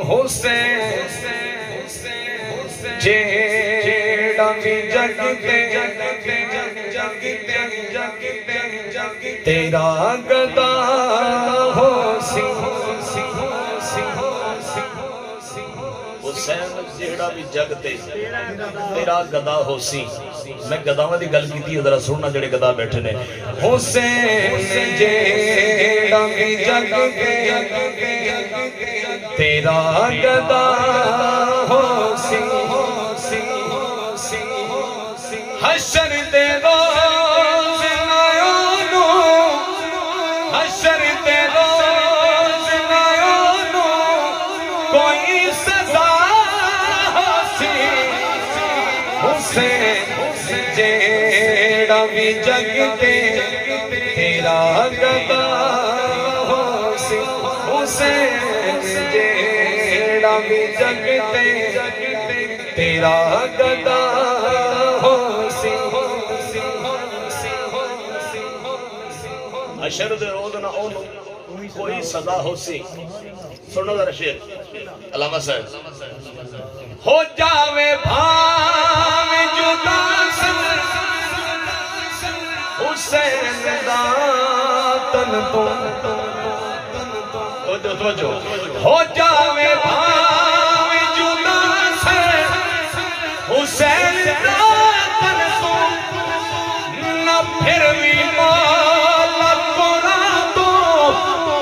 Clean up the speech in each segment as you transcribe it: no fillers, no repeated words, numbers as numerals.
حسین جیڑا بھی جگتے تیرا گدا ہو سی حسین جیڑا بھی جگتے تیرا گدا ہو سی. میں گداواں دی گل کیتی ذرا سننا جڑے گدا بیٹھے نے. حسین جیڑا بھی جگتے تیرا گدا ہو سی حشر دے روز نایانو حشر دے روز نایانو کوئی سزا ہو سی. حسین جیڑا بھی جگتے تیرا گدا ہو سی. حسین جیڑا بھی جگتے تیرا گدا ہو سی. حشر دے روز نہ اونوں کوئی سزا ہو سی. سنو ذرا شعر علامہ صاحب. ہو جاوے بھاوے جدا حسین دا تن تو توجہ ہو جاوے بھاوے جدا حسین دا تن تو نہ پھر بھی مولا قرآن تو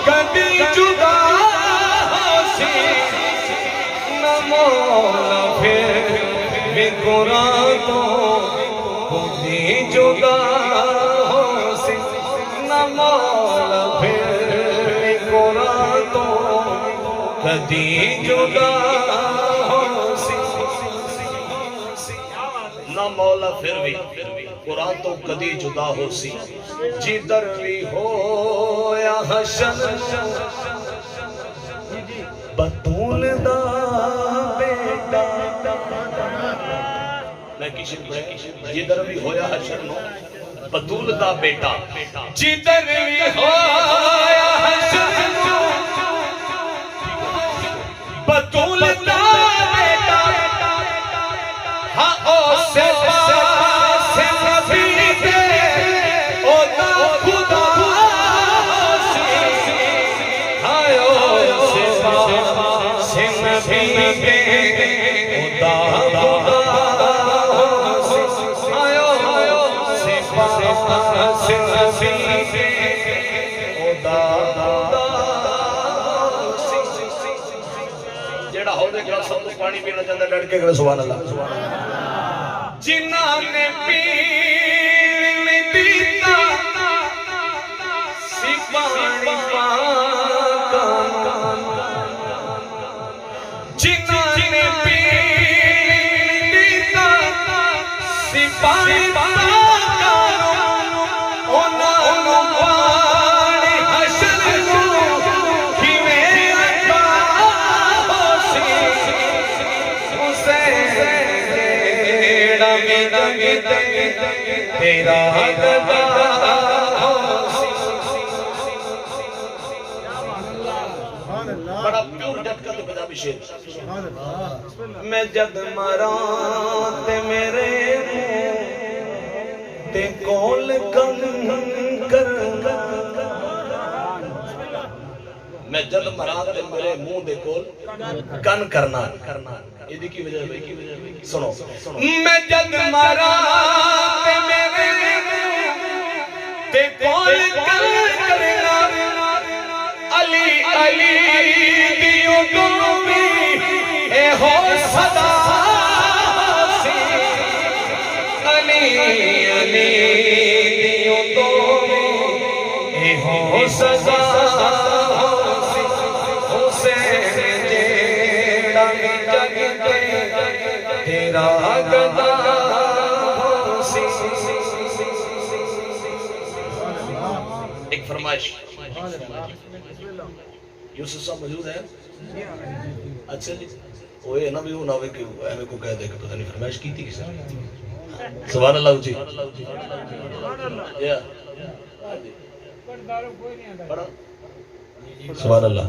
کبھی جدا ہو سی. نہ مولا پھر بھی قرآن تو کبھی جدا ہو سی. نہ مولا پھر بھی قرآن تو کبھی جدا ہو سی. نہ مولا پھر بھی قرآن تو کدی جدا ہو سی. جدر بھی ہو یا حشر بطول دا بیٹا میں کسی پڑھے جدر بھی ہویا حشر نو بطول دا بیٹا. جدر بھی ہو یا حشر بطول دا بیٹا ہاں او سے پاس نبی دے او دا خدا سی. ہاں او سے پاس نبی دے او دا خدا سی. ہاں او سے پاس نبی دے او دا خدا سی. جیڑا ہو دے گلاس تو پانی پینا چاہتا ڈٹ کے کرے سبحان اللہ. جنہاں نے پین دیتا سی پانی پاکا جنہاں نے پین دیتا سی پانی پاکا انہوں پانی حشر نو کھویں رکھا ہو سی. حسین تیرا گدا ہو سی. بڑا پیور ڈٹ کا تو پنجابی شعر. میں جد مراں تے میرے منہ تے کول کن کرنا. میں جد مراد میرے منہ دے کول کن کرنا. یہ دی کی وجہ ہے سنو. میں جد مراں تے میرے منہ تے کول کن کرنا. علی علی دیو گومی اے ہو صدا سی. علی علی دیو گومی اے ہو صدا سی. حسین جیڑا بھی جگتے تیرا گدا ہو سی. ایک فرمائش. یوسف صاحب موجود ہیں؟ اچھا جی. وہ یہ نہ بھی وہ نہ ہوئے کہ ایمے کو کہہ دے کہ پتہ نہیں فرمائش کی تھی کسی نے. سبحان اللہ جی. سبحان اللہ.